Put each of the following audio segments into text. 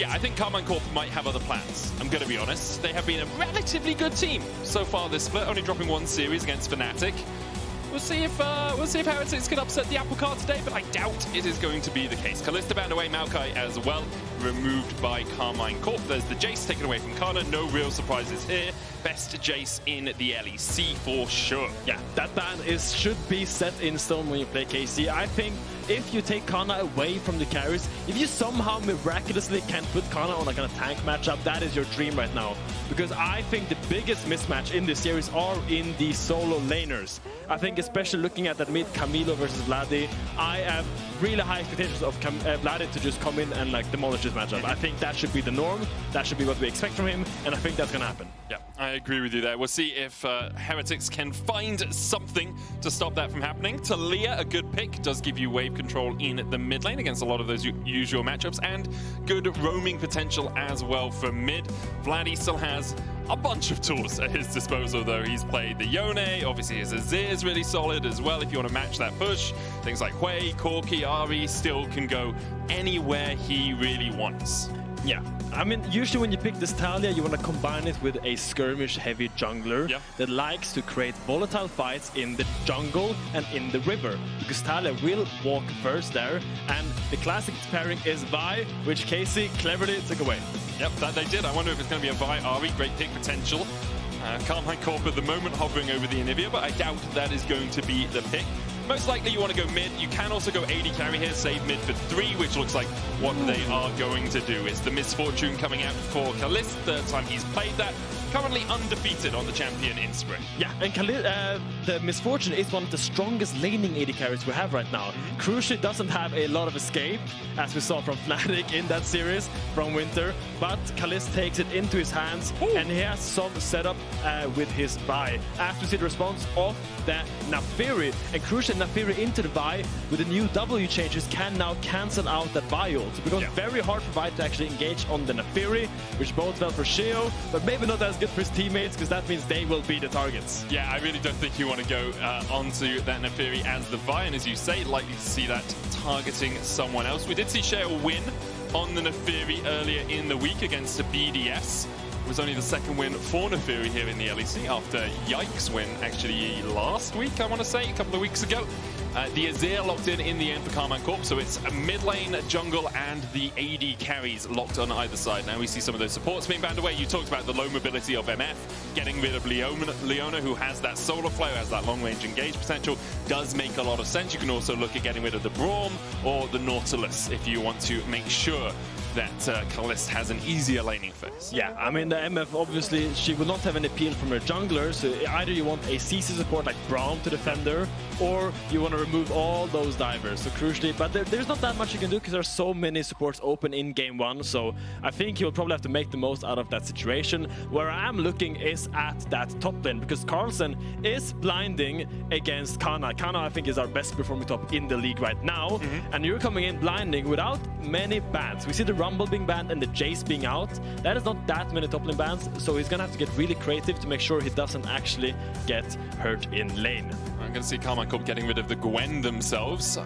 Yeah, I think Karmine Corp might have other plans. I'm going to be honest. They have been a relatively good team so far this split, only dropping one series against Fnatic. We'll see if Heretics can upset the apple cart today, but I doubt it is going to be the case. Caliste banned away, Maokai as well, removed by Karmine Corp. There's the Jace taken away from Canna. No real surprises here. Best Jace in the LEC for sure. Yeah, that ban should be set in stone when you play KC. I think if you take Canna away from the carries, if you somehow miraculously can put Canna on like a tank matchup, that is your dream right now. Because I think the biggest mismatch in this series are in the solo laners. I think especially looking at that mid Kamiloo versus Vladi, I have really high expectations of Vladi to just come in and like demolish this matchup. I think that should be the norm, that should be what we expect from him, and I think that's gonna happen. Yeah, I agree with you there. We'll see if Heretics can find something to stop that from happening. Taliyah, a good pick, does give you wave control in the mid lane against a lot of those usual matchups, and good roaming potential as well for mid. Vladi still has a bunch of tools at his disposal, though. He's played the Yone, obviously his Azir is really solid as well if you want to match that push. Things like Hui, Corki, Ari still can go anywhere he really wants. Yeah, I mean, usually when you pick this Taliyah, you want to combine it with a skirmish-heavy jungler that likes to create volatile fights in the jungle and in the river, because Taliyah will walk first there, and the classic pairing is Vi, which Casey cleverly took away. Yep, that they did. I wonder if it's going to be a Vi Ari, great pick potential. Karmine Corp at the moment hovering over the Anivia, but I doubt that is going to be the pick. Most likely you want to go mid. You can also go AD carry here, save mid for 3, which looks like what they are going to do. It's the misfortune coming out for Caliste, third time he's played that. Currently undefeated on the champion in Spring. Yeah, and the misfortune is one of the strongest laning AD carries we have right now. Crucially doesn't have a lot of escape, as we saw from Fnatic in that series from Winter, but Caliste takes it into his hands, and he has some setup with his Vi. After we see the response of the Naafiri, and crucially Naafiri into the Vi with the new W changes can now cancel out that Vi ult. So it becomes very hard for Vi to actually engage on the Naafiri, which bodes well for Sheo, but maybe not as good for his teammates, because that means they will be the targets. Yeah, I really don't think you want to go onto that Naafiri as the Vi, and as you say, likely to see that targeting someone else. We did see Sheo win on the Naafiri earlier in the week against the BDS. It was only the second win for Naafiri here in the LEC after Yike's win actually last week, I want to say, a couple of weeks ago. The Azir locked in the end for Karmine Corp, so it's a mid lane, jungle, and the AD carries locked on either side. Now we see some of those supports being banned away. You talked about the low mobility of MF, getting rid of Leona, who has that solar flow, has that long-range engage potential, does make a lot of sense. You can also look at getting rid of the Braum or the Nautilus if you want to make sure that Caliste has an easier laning phase. Yeah, I mean, the MF, obviously, she will not have an appeal from her jungler, so either you want a CC support like Braum to defend her, or you want to remove all those divers, so crucially, but there's not that much you can do because there's so many supports open in game 1, so I think he'll probably have to make the most out of that situation. Where I am looking is at that top lane, because Carlsen is blinding against Canna. Canna, I think, is our best performing top in the league right now, and you're coming in blinding without many bans. We see the Rumble being banned and the Jace being out. That is not that many top lane bans, so he's gonna have to get really creative to make sure he doesn't actually get hurt in lane. I'm going to see Karmine Corp getting rid of the Gwen themselves.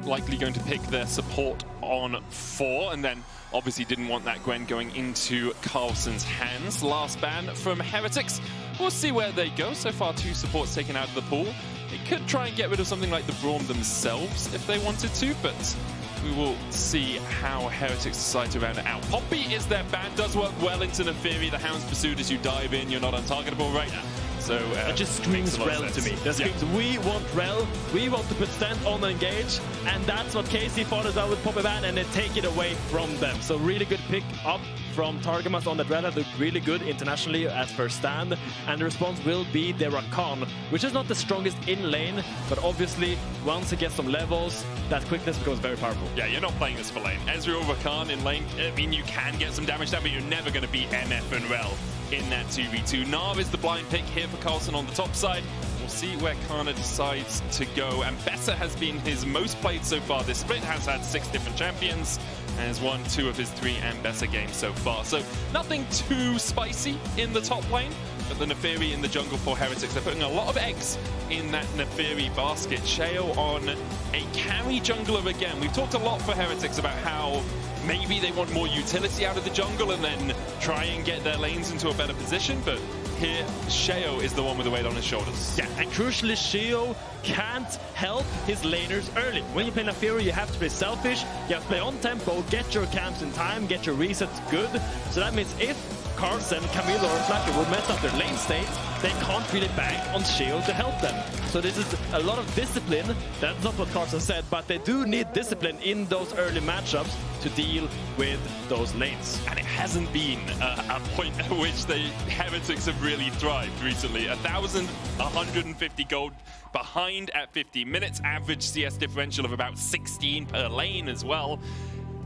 Likely going to pick their support on 4, and then obviously didn't want that Gwen going into Carlsen's hands. Last ban from Heretics. We'll see where they go. So far, 2 supports taken out of the pool. They could try and get rid of something like the Braum themselves if they wanted to, but we will see how Heretics decide to round it out. Poppy is their ban, does work well into Naafiri. The Hound's pursued as you dive in, you're not untargetable, right? So it just screams Rell to me. That screams, we want Rell, we want to put Stend on and engage, and that's what KC followed out with Poppy ban, and they take it away from them. So really good pick up from Targamas on that Rell. Looked really good internationally as first stand, and the response will be the Rakan, which is not the strongest in lane, but obviously once it gets some levels, that quickness becomes very powerful. Yeah, you're not playing this for lane. Ezreal, Rakan in lane, I mean, you can get some damage down, but you're never going to beat MF and Rell in that 2v2. Gnar is the blind pick here for Carlsen on the top side. We'll see where Canna decides to go. Ambessa has been his most played so far this split, has had 6 different champions, and has won 2 of his 3 Ambessa games so far. So nothing too spicy in the top lane, but the Naafiri in the jungle for Heretics, they're putting a lot of eggs in that Naafiri basket. Sheo on a carry jungler again. We've talked a lot for Heretics about how maybe they want more utility out of the jungle and then try and get their lanes into a better position, but here, Sheo is the one with the weight on his shoulders. Yeah, and crucially, Sheo can't help his laners early. When you play Naafiri, you have to play selfish, you have to play on tempo, get your camps in time, get your resets good. So that means if Carlsen, Kamiloo or FLICKR will mess up their lane state, they can't really bank on Sheo to help them. So this is a lot of discipline. That's not what Carlsen said, but they do need discipline in those early matchups to deal with those lanes. And it hasn't been a point at which the Heretics have really thrived recently. 1,150 gold behind at 50 minutes, average CS differential of about 16 per lane as well.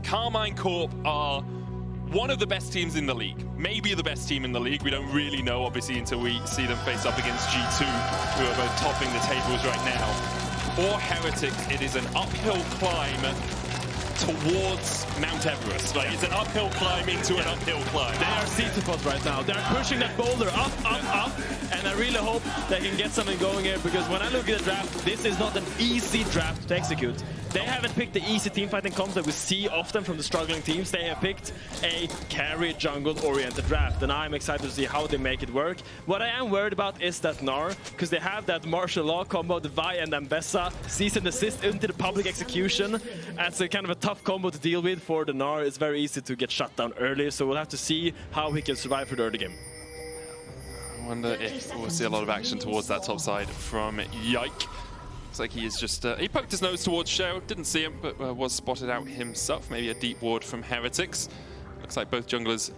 Karmine Corp are one of the best teams in the league, maybe the best team in the league. We don't really know, obviously, until we see them face up against G2, who are both topping the tables right now. For Heretics, it is an uphill climb towards Mount Everest. Like, it's an uphill climb into an uphill climb. They are Sisyphus right now. They're pushing that boulder up, up, up, and I really hope they can get something going here, because when I look at the draft, this is not an easy draft to execute. They haven't picked the easy teamfighting comps that we see often from the struggling teams. They have picked a carry jungle-oriented draft, and I'm excited to see how they make it work. What I am worried about is that Gnar, because they have that martial law combo, the Vi and Ambessa, cease and desist into the public execution. That's a kind of a tough combo to deal with for the Gnar. It's very easy to get shut down early, so we'll have to see how he can survive for the early game. I wonder if we'll see a lot of action towards that top side from Yike. Looks like he is just, he poked his nose towards Sheo, didn't see him, but was spotted out himself. Maybe a deep ward from Heretics. Looks like both junglers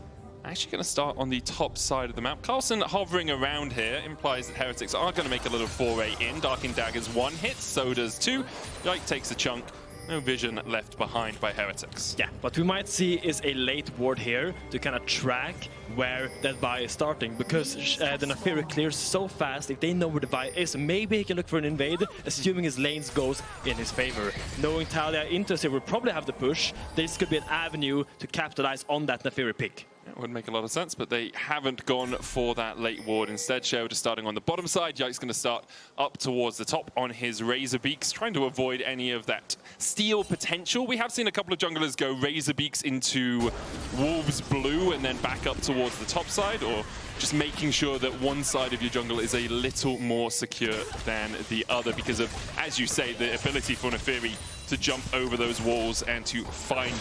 actually going to start on the top side of the map. Carlsen hovering around here implies that Heretics are going to make a little foray in. Darking Daggers one hit, so does two. Yike takes a chunk. No vision left behind by Heretics. Yeah, what we might see is a late ward here to kind of track where that Vi is starting, because the Naafiri clears so fast. If they know where the Vi is, maybe he can look for an invade, assuming his lanes goes in his favor. Knowing Taliyah into Azir will probably have the push, this could be an avenue to capitalize on that Naafiri pick. It would make a lot of sense, but they haven't gone for that late ward. Instead, Sheo just starting on the bottom side. Yike's going to start up towards the top on his Razor Beaks, trying to avoid any of that steal potential. We have seen a couple of junglers go Razor Beaks into Wolves Blue and then back up towards the top side, or just making sure that one side of your jungle is a little more secure than the other, because of, as you say, the ability for Naafiri to jump over those walls and to find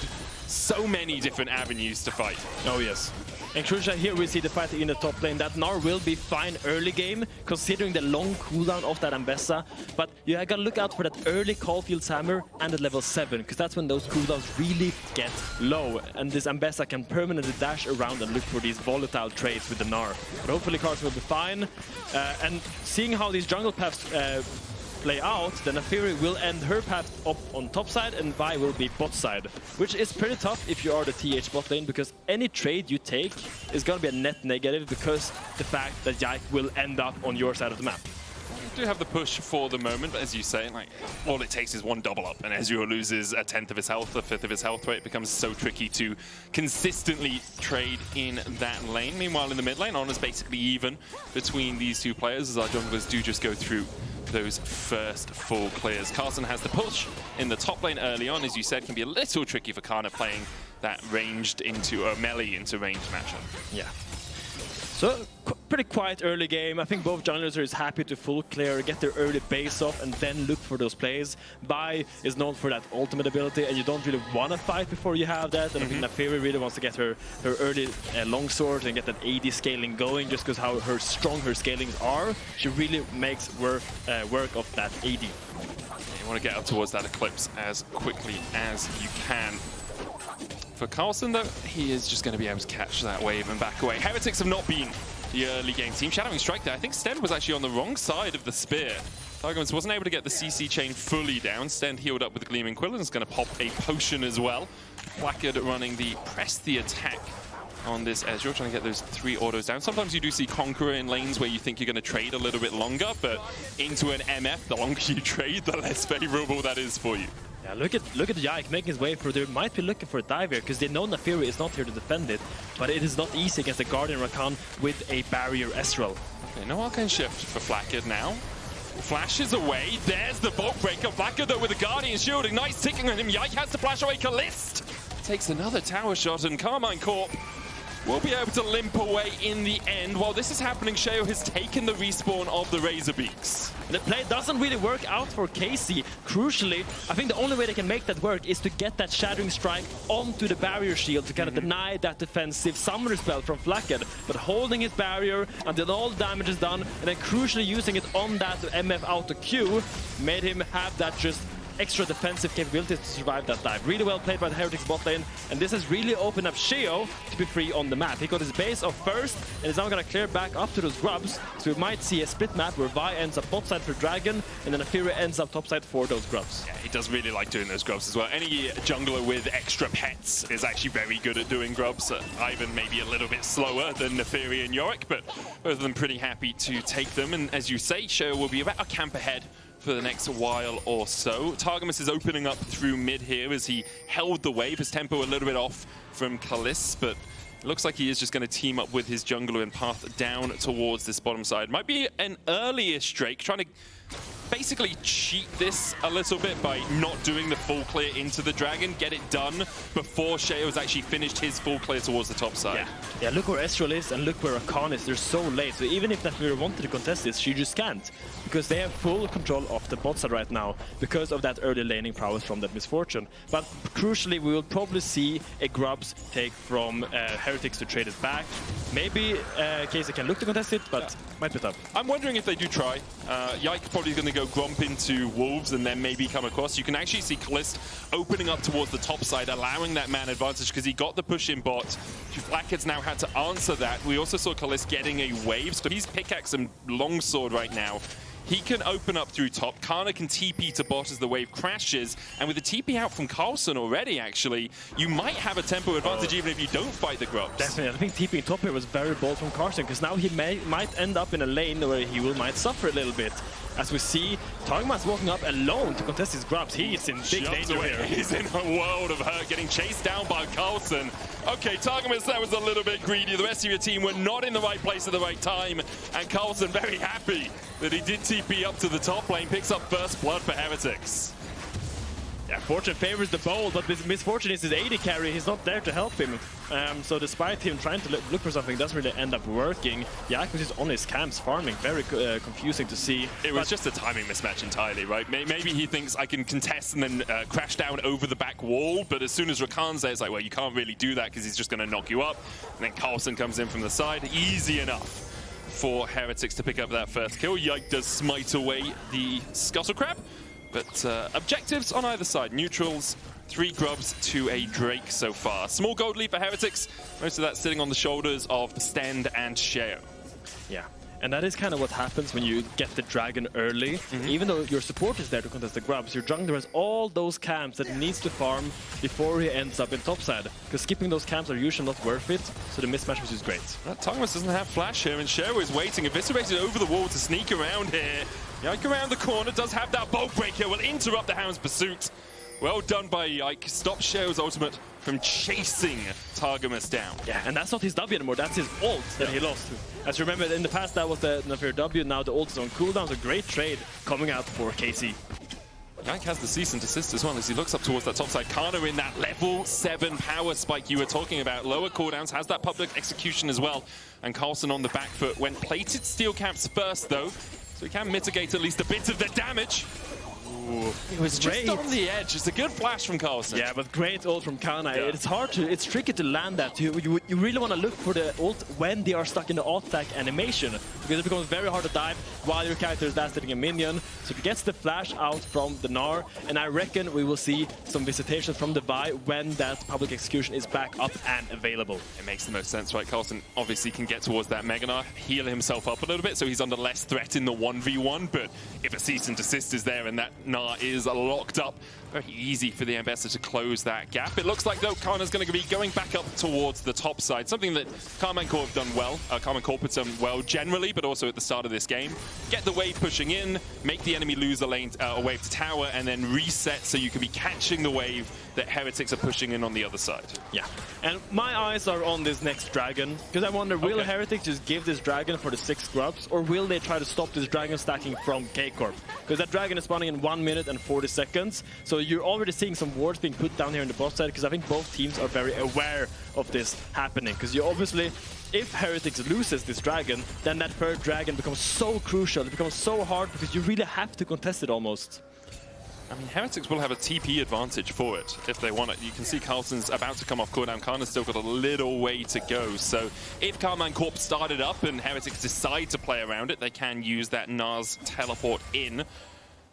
so many different avenues to fight. Oh yes. And crucial here we see the fight in the top lane. That Gnar will be fine early game, considering the long cooldown of that Ambessa. But you gotta look out for that early Caulfield's Hammer and at level 7, because that's when those cooldowns really get low. And this Ambessa can permanently dash around and look for these volatile trades with the Gnar. But hopefully Carlsen will be fine. And seeing how these jungle paths play out, then Naafiri will end her path up on top side and Vi will be bot side, which is pretty tough if you are the TH bot lane, because any trade you take is gonna be a net negative, because the fact that Yike will end up on your side of the map. You do have the push for the moment, but as you say, like, all it takes is one double up, and Ezreal loses a 10th of his health, a 5th of his health rate. It becomes so tricky to consistently trade in that lane. Meanwhile, in the mid lane, Honor's basically even between these two players, as our junglers do just go through those first full clears. Carlsen has the push in the top lane early on, as you said, can be a little tricky for Canna playing that ranged into a melee into ranged matchup. Yeah. So, pretty quiet early game. I think both junglers are happy to full clear, get their early base off, and then look for those plays. Vi is known for that ultimate ability, and you don't really want to fight before you have that. And I think Naafiri really wants to get her early longsword and get that AD scaling going, just because how strong her scalings are. She really makes work of that AD. You want to get up towards that Eclipse as quickly as you can. For Carlsen, though, he is just going to be able to catch that wave and back away. Heretics have not been the early game team. Shadowing Strike there. I think Stend was actually on the wrong side of the spear. Targamas wasn't able to get the CC chain fully down. Stend healed up with the Gleaming Quill and is going to pop a potion as well. Flakked running the press the attack on this Ezreal, trying to get those 3 autos down. Sometimes you do see Conqueror in lanes where you think you're going to trade a little bit longer, but into an MF, the longer you trade, the less favorable that is for you. Yeah, look at Yike making his way through. They might be looking for a dive here, because they know Naafiri is not here to defend it, but it is not easy against the Guardian Rakan with a barrier Ezreal. Okay, no arcane shift for Flakked now. Flashes away. There's the Vault Breaker. Flakked though with the Guardian shield. Ignite's ticking on him. Yike has to flash away Caliste. takes another tower shot, and Karmine Corp will be able to limp away in the end. While this is happening, Sheo has taken the respawn of the Razorbeaks. The play doesn't really work out for KC. Crucially, I think the only way they can make that work is to get that Shattering Strike onto the barrier shield to kind of deny that defensive summoner spell from Flakked, but holding his barrier until all the damage is done, and then crucially using it on that MF auto Q made him have that just extra defensive capabilities to survive that dive. Really well played by the Heretics bot lane, and this has really opened up Sheo to be free on the map. He got his base off first, and is now going to clear back up to those grubs, so we might see a split map where Vi ends up bot side for Dragon, and then Naafiri ends up top side for those grubs. Yeah, he does really like doing those grubs as well. Any jungler with extra pets is actually very good at doing grubs. Ivan maybe a little bit slower than Naafiri and Yike, but both of them pretty happy to take them. And as you say, Sheo will be about a camp ahead for the next while or so. Targamas is opening up through mid here as he held the wave. His tempo a little bit off from Caliste, but it looks like he is just going to team up with his jungler and path down towards this bottom side. Might be an early-ish Drake, trying to basically cheat this a little bit by not doing the full clear into the dragon, get it done before Sheo's actually finished his full clear towards the top side. Yeah, look where Ezreal is and look where Rakan is. They're so late, so even if Naafiri wanted to contest this, she just can't, because they have full control of the bot side right now because of that early laning prowess from that misfortune. But crucially, we will probably see a grubs take from Heretics to trade it back. Maybe KC can look to contest it, but might be tough. I'm wondering if they do try. Yike probably going to go Gromp into Wolves and then maybe come across. You can actually see Caliste opening up towards the top side, allowing that man advantage because he got the push in bot. Flakked now had to answer that. We also saw Caliste getting a wave, so he's pickaxe and longsword right now. He can open up through top. Canna can TP to bot as the wave crashes. And with the TP out from Carlsen already, actually, you might have a tempo advantage even if you don't fight the grubs. Definitely. I think TPing top here was very bold from Carlsen, because now he might end up in a lane where he might suffer a little bit. As we see, Targamas walking up alone to contest his grubs. He is in big danger here. He's in a world of hurt, getting chased down by Carlsen. Okay, Targamas, that was a little bit greedy. The rest of your team were not in the right place at the right time. And Carlsen very happy that he did TP up to the top lane, picks up first blood for Heretics. Yeah, fortune favors the bold, but misfortune is his AD carry. He's not there to help him. So despite him trying to look for something, it doesn't really end up working. Yike was just on his camps farming. Very confusing to see. It was just a timing mismatch entirely, right? Maybe he thinks I can contest and then crash down over the back wall, but as soon as Rakan's there, it's like, well, you can't really do that because he's just going to knock you up. And then Carlsen comes in from the side. Easy enough for Heretics to pick up that first kill. Yike does smite away the Scuttle Crab. But objectives on either side. Neutrals, 3 grubs to a Drake so far. Small gold lead for Heretics. Most of that sitting on the shoulders of Stend and Sheo. Yeah. And that is kind of what happens when you get the dragon early. Even though your support is there to contest the grubs, your jungler has all those camps that he needs to farm before he ends up in topside. Because skipping those camps are usually not worth it, so the mismatch was just great. Targamas doesn't have flash here, and Sheo is waiting, eviscerated over the wall to sneak around here. Yike around the corner, does have that bolt breaker, will interrupt the Hound's pursuit. Well done by Yike, stops Sheo's ultimate from chasing Targamas down. Yeah, and that's not his W anymore, that's his ult that he lost. As you remember, in the past that was the Naafiri W, now the ult is on cooldown, so great trade coming out for KC. Yike has the cease and desist as well as he looks up towards that top side. Canna in that level 7 power spike you were talking about. Lower cooldowns, has that public execution as well. And Carlsen on the back foot. Went plated steel caps first though, so he can mitigate at least a bit of the damage. Ooh. It was just on the edge. It's a good flash from Carlsen. Yeah, but great ult from Canna. Yeah. It's tricky to land that. You really want to look for the ult when they are stuck in the alt attack animation, because it becomes very hard to dive while your character is last hitting a minion. So he gets the flash out from the Gnar, and I reckon we will see some visitation from the Vi when that public execution is back up and available. It makes the most sense, right? Carlsen obviously can get towards that Mega Gnar, heal himself up a little bit, so he's under less threat in the 1v1, but if a cease and desist is there and that Gnar is locked up, very easy for the Ambessa to close that gap. It looks like, though, Kanna's going to be going back up towards the top side, something that Karmine Corp have done well. Karmine Corp has done well generally, but also at the start of this game. Get the wave pushing in, make the enemy lose a lane, a wave to tower, and then reset so you can be catching the wave that Heretics are pushing in on the other side. Yeah, and my eyes are on this next dragon, because I wonder, will Heretics just give this dragon for the 6 grubs, or will they try to stop this dragon stacking from K-Corp? Because that dragon is spawning in 1 minute and 40 seconds, so you're already seeing some wards being put down here in the bot side, because I think both teams are very aware of this happening, because you obviously, if Heretics loses this dragon, then that third dragon becomes so crucial, it becomes so hard, because you really have to contest it almost. I mean, Heretics will have a TP advantage for it if they want it. You can see Carlsen's about to come off cooldown. Canna's still got a little way to go. So if Karmine Corp started up and Heretics decide to play around it, they can use that Gnar's teleport in.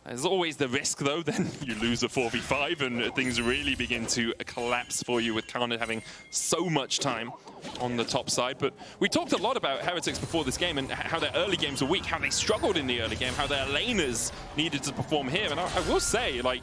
There's always the risk, though, then you lose a 4v5 and things really begin to collapse for you with Canna having so much time on the top side. But we talked a lot about Heretics before this game and how their early games were weak, how they struggled in the early game, how their laners needed to perform here. And I will say, like,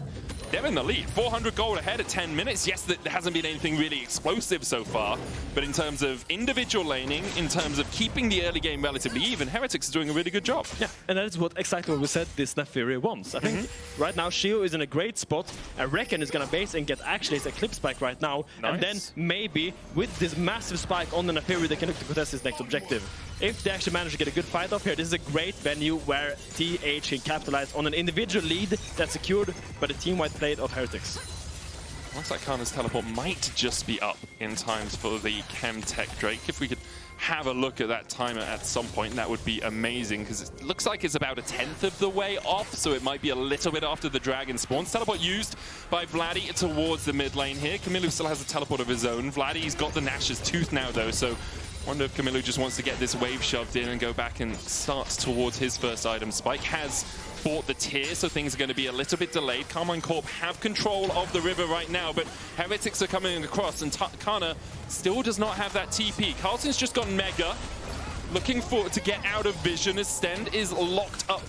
they're in the lead. 400 gold ahead at 10 minutes. Yes, there hasn't been anything really explosive so far, but in terms of individual laning, in terms of keeping the early game relatively even, Heretics is doing a really good job. Yeah, and that is exactly what we said this Naafiri wants. I think right now Sheo is in a great spot. I reckon is going to base and get actually his Eclipse spike right now. Nice. And then maybe with this massive spike on the Naafiri, they can look to contest his next objective. If they actually manage to get a good fight off here, this is a great venue where TH can capitalize on an individual lead that's secured by the team-wide play of Heretics. Looks like Canna's teleport might just be up in times for the Chemtech Drake. If we could have a look at that timer at some point, that would be amazing, because it looks like it's about 1/10 of the way off, so it might be a little bit after the dragon spawns. Teleport used by Vladi towards the mid lane here. Kamiloo still has a teleport of his own. Vladi's got the Nash's Tooth now, though, so wonder if Kamiloo just wants to get this wave shoved in and go back and start towards his first item. Spike has fought the tier, so things are going to be a little bit delayed. Karmine Corp have control of the river right now, but Heretics are coming across, and Canna still does not have that TP. Carlsen's just gone Mega, looking to get out of vision as Stend is locked up.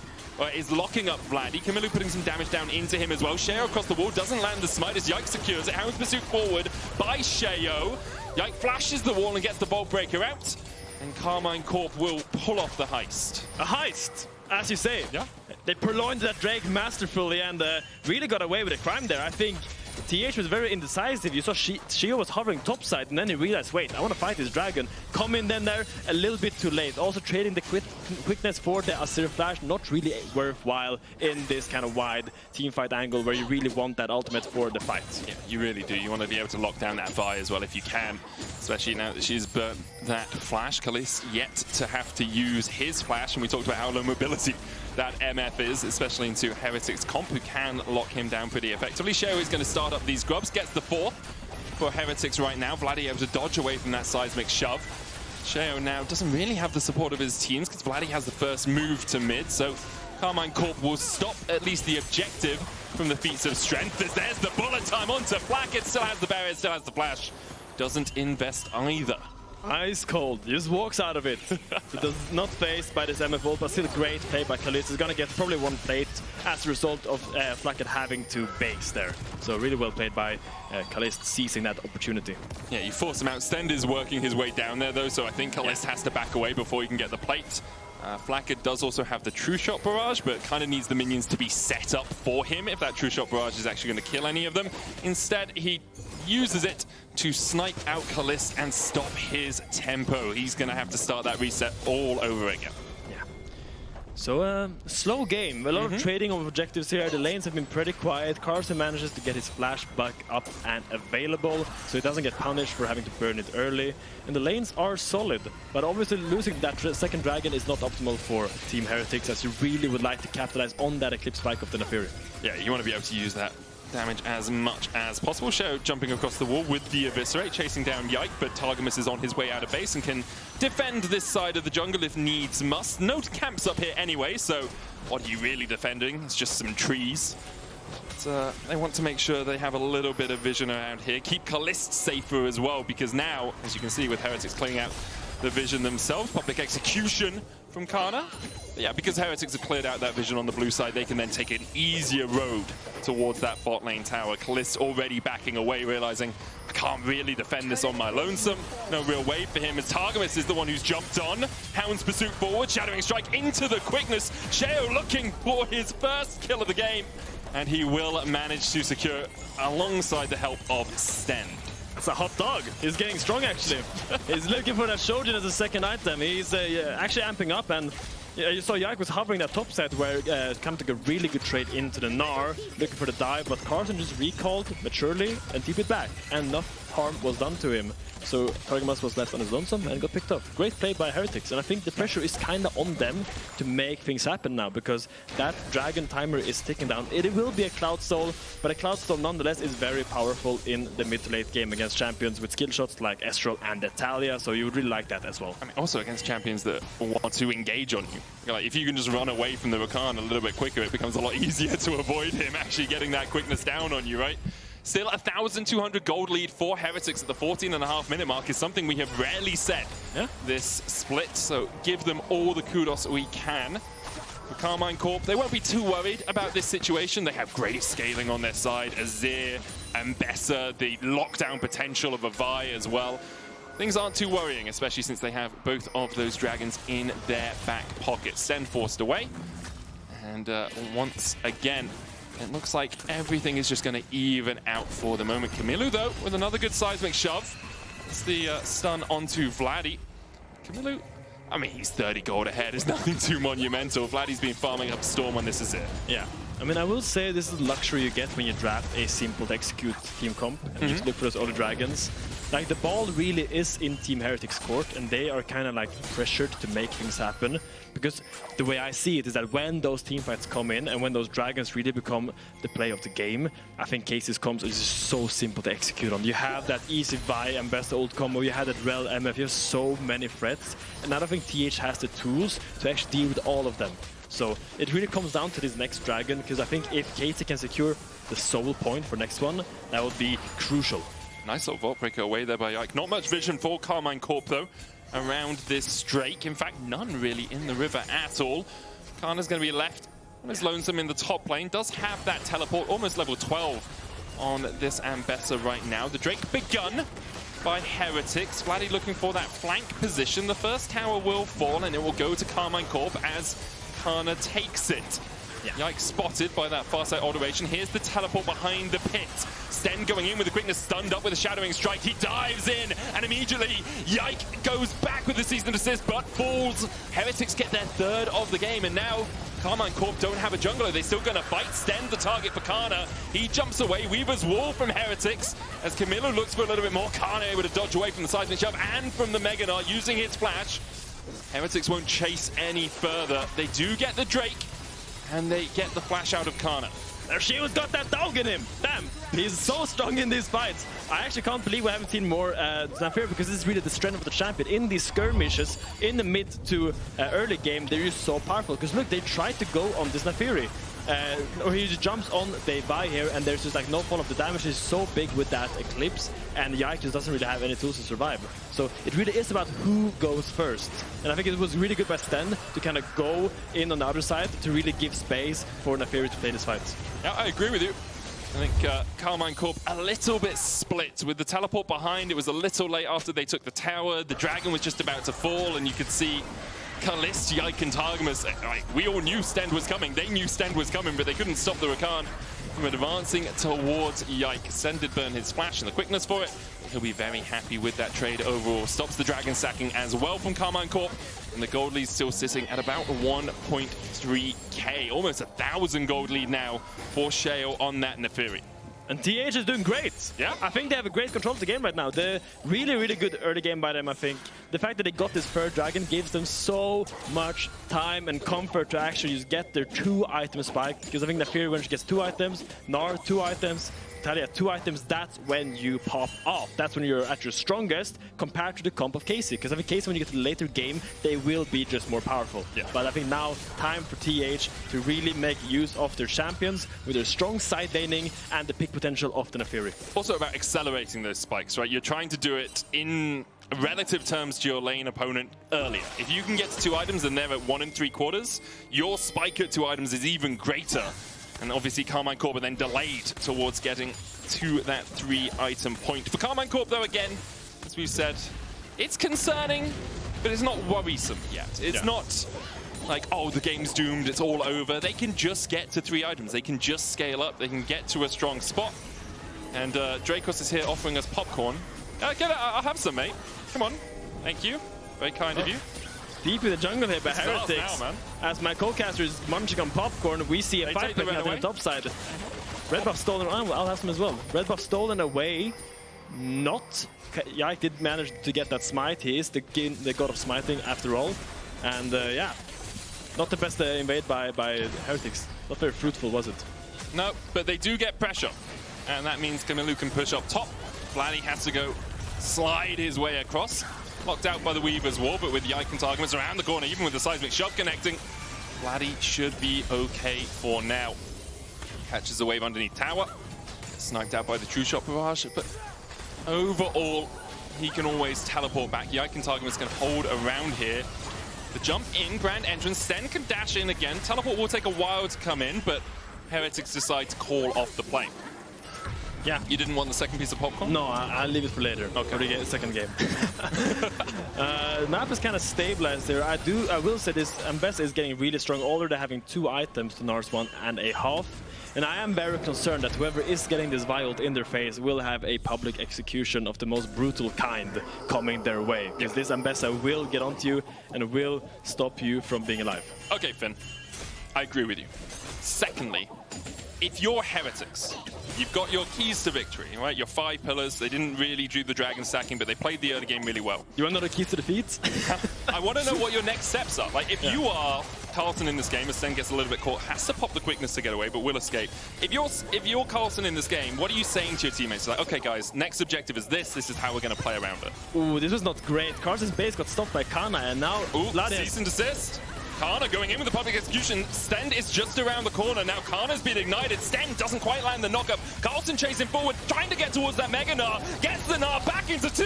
Is locking up Vladi. Kamiloo putting some damage down into him as well. Sheo across the wall doesn't land the smite as Yike secures it. Hound's pursuit forward by Sheo. Yike flashes the wall and gets the Bolt Breaker out. And Karmine Corp will pull off the heist. A heist, as you say. Yeah. They purloined that Drake masterfully and really got away with a crime there. I think TH was very indecisive. You saw Sheo was hovering topside, and then he realized, wait, I want to fight this dragon. Come in then there a little bit too late. Also trading the quickness for the Azir flash, not really worthwhile in this kind of wide team fight angle where you really want that ultimate for the fight. Yeah, you really do. You want to be able to lock down that Vi as well if you can, especially now that she's burnt that flash. Caliste yet to have to use his flash, and we talked about how low mobility that MF is, especially into Heretics comp, who can lock him down pretty effectively. Sheo is going to start up these grubs, gets the 4th for Heretics right now. Vladi able to dodge away from that seismic shove. Sheo now doesn't really have the support of his teams because Vladi has the first move to mid, so Karmine Corp will stop at least the objective from the feats of strength. There's the bullet time onto Flakked, still has the barrier, still has the flash. Doesn't invest either. Ice cold, he just walks out of it. He does not phased by this MF ult, but still great play by Caliste. He's gonna get probably 1 plate as a result of Flakked having to base there. So really well played by Caliste, seizing that opportunity. Yeah, you force him out. Stend is working his way down there though, so I think Caliste has to back away before he can get the plate. Flakked does also have the True Shot Barrage, but kind of needs the minions to be set up for him if that True Shot Barrage is actually going to kill any of them. Instead, he uses it to snipe out Caliste and stop his tempo. He's going to have to start that reset all over again. Yeah. So, slow game. A lot of trading of objectives here. The lanes have been pretty quiet. Carlsen manages to get his flash back up and available, so he doesn't get punished for having to burn it early. And the lanes are solid, but obviously losing that second dragon is not optimal for Team Heretics, as you really would like to capitalize on that Eclipse spike of the Naafiri. Yeah, you want to be able to use that damage as much as possible. Sheo jumping across the wall with the Eviscerate, chasing down Yike, but Targamas is on his way out of base and can defend this side of the jungle if needs must. No camps up here anyway, so what are you really defending? It's just some trees. But, they want to make sure they have a little bit of vision around here. Keep Caliste safer as well, because now, as you can see with Heretics clearing out the vision themselves, public execution from Canna. But yeah, because Heretics have cleared out that vision on the blue side, they can then take an easier road towards that bot lane tower. Caliste already backing away, realizing I can't really defend this on my lonesome. No real way for him, as Targamas is the one who's jumped on. Hound's pursuit forward, Shadowing Strike into the quickness. Sheo looking for his first kill of the game. And he will manage to secure alongside the help of Stend. It's a hot dog. He's getting strong, actually. He's looking for that Shojin as a second item. He's actually amping up, and you saw Yike was hovering that top set where Kamiloo took a really good trade into the Gnar, looking for the dive, but Carlsen just recalled maturely and TP'd back, and enough harm was done to him. So Targamas was left on his lonesome and got picked up. Great play by Heretics, and I think the pressure is kind of on them to make things happen now, because that dragon timer is ticking down. It will be a Cloud Soul, but a Cloud Soul nonetheless is very powerful in the mid to late game against champions with skill shots like Ezreal and Taliyah, so you would really like that as well. I mean, also against champions that want to engage on you. Like, if you can just run away from the Rakan a little bit quicker, it becomes a lot easier to avoid him actually getting that quickness down on you, right? Still, 1,200 gold lead for Heretics at the 14.5-minute mark is something we have rarely said this split, so give them all the kudos we can. For Karmine Corp, they won't be too worried about this situation. They have great scaling on their side. Azir, Ambessa, the lockdown potential of a Vi as well. Things aren't too worrying, especially since they have both of those dragons in their back pocket. Stend forced away, and once again, it looks like everything is just going to even out for the moment. Kamiloo, though, with another good seismic shove. It's the stun onto Vladi. Kamiloo, I mean, he's 30 gold ahead. It's nothing too monumental. Vladi's been farming up Storm when this is it. Yeah. I mean, I will say this is the luxury you get when you draft a simple to execute team comp and just look for those other dragons. Like, the ball really is in Team Heretics court, and they are kind of like pressured to make things happen. Because the way I see it is that when those team fights come in and when those dragons really become the play of the game, I think Cases comps is just so simple to execute on. You have that easy Vi and best old combo, you have that Rell MF, you have so many threats, and I don't think TH has the tools to actually deal with all of them. So it really comes down to this next dragon, because I think if Casey can secure the soul point for next one, that would be crucial. Nice little Vault Breaker away there by Yike. Not much vision for Karmine Corp, though, around this Drake. In fact, none really in the river at all. Canna's going to be left on his lonesome in the top lane. Does have that teleport, almost level 12 on this Ambessa right now. The Drake begun by Heretics. Vladi looking for that flank position. The first tower will fall, and it will go to Karmine Corp as Canna takes it. Yike spotted by that far side alteration. Here's the teleport behind the pit. Stend going in with the quickness, stunned up with a shadowing strike. He dives in, and immediately Yike goes back with the season assist, but falls. Heretics get their third of the game, and now Karmine Corp don't have a jungler. They're still going to fight. Stend the target for Canna. He jumps away. Weaver's Wall from Heretics as Kamiloo looks for a little bit more. Canna able to dodge away from the seismic shove and from the Mega Gnar using his flash. Heretics won't chase any further. They do get the Drake, and they get the flash out of Canna. Sheo's got that dog in him! Damn! He's so strong in these fights. I actually can't believe we haven't seen more Naafiri, because this is really the strength of the champion. In these skirmishes, in the mid to early game, they're just so powerful. Because look, they tried to go on this Naafiri. Or he just jumps on, they buy here, and there's just like no fall of the damage is so big with that Eclipse, and Yike just doesn't really have any tools to survive. So it really is about who goes first. And I think it was really good by Stend to kind of go in on the other side to really give space for Naafiri to play this fight. Yeah, I agree with you. I think Karmine Corp a little bit split with the teleport behind. It was a little late after they took the tower. The dragon was just about to fall, and you could see Caliste, Yike, and Targamas. We all knew Stend was coming. They knew Stend was coming, but they couldn't stop the Rakan from advancing towards Yike. Stend did burn his flash and the quickness for it. He'll be very happy with that trade overall. Stops the dragon sacking as well from Karmine Corp. And the gold lead's still sitting at about 1.3k. Almost 1,000 gold lead now for Sheo on that Naafiri. And TH is doing great. Yeah. I think they have a great control of the game right now. The really, really good early game by them, I think. The fact that they got this third dragon gives them so much time and comfort to actually just get their 2-item spike. Because I think Naafiri, when she gets 2 items, Gnar 2 items, Taliyah 2 items, that's when you pop off. That's when you're at your strongest compared to the comp of Casey. Because I think Casey, when you get to the later game, they will be just more powerful. Yeah. But I think now, time for TH to really make use of their champions with their strong side laning and the pick potential of the Naafiri. Also about accelerating those spikes, right? You're trying to do it in relative terms to your lane opponent earlier. If you can get to 2 items and they're at 1 3/4, your spike at 2 items is even greater. And obviously Karmine Corp are then delayed towards getting to that 3-item point. For Karmine Corp, though, again, as we've said, it's concerning, but it's not worrisome yet. It's not like, oh, the game's doomed, it's all over. They can just get to 3 items. They can just scale up. They can get to a strong spot. And Dracos is here offering us popcorn. I'll have some, mate. Come on. Thank you. Very kind of you. Deep in the jungle here by Heretics. Now, man. As my co-caster is munching on popcorn, we see a fight breaking out on the top side. Red buff stolen. Oh, I'll have some as well. Red buff stolen away. Not. Yike did manage to get that smite. He is the god of smiting after all. And yeah, not the best invade by Heretics. Not very fruitful, was it? No, but they do get pressure. And that means Kamiloo can push up top. Vladi has to go slide his way across. Locked out by the Weaver's wall, but with Yike and Targamas around the corner, even with the seismic shove connecting, Vladi should be okay for now. Catches the wave underneath tower. Sniped out by the true shot barrage, but overall, he can always teleport back. Yike and Targamas can hold around here. The jump in, grand entrance. Stend can dash in again. Teleport will take a while to come in, but Heretics decide to call off the play. Yeah. You didn't want the second piece of popcorn? No, I'll leave it for later. Okay. For the second game. Map is kind of stabilized there. I will say this, Ambessa is getting really strong, although having 2 items to Gnar's 1.5. And I am very concerned that whoever is getting this violed in their face will have a public execution of the most brutal kind coming their way. Because this Ambessa will get onto you and will stop you from being alive. Okay, Finn. I agree with you. Secondly, if you're Heretics, you've got your keys to victory, right? Your 5 pillars. They didn't really do the dragon stacking, but they played the early game really well. You want another key to defeat? I want to know what your next steps are. Like, if you are Carlsen in this game, as Stend gets a little bit caught, has to pop the quickness to get away, but will escape. If you're Carlsen in this game, what are you saying to your teammates? Like, okay, guys, next objective is this. This is how we're going to play around it. Ooh, this was not great. Carlsen's base got stopped by Canna, and now Vladi cease and desist. Canna going in with the public execution. Stend is just around the corner. Now Canna's been ignited. Stend doesn't quite land the knockup. Carlsen chasing forward, trying to get towards that Mega Gnar. Gets the Gnar back into 2.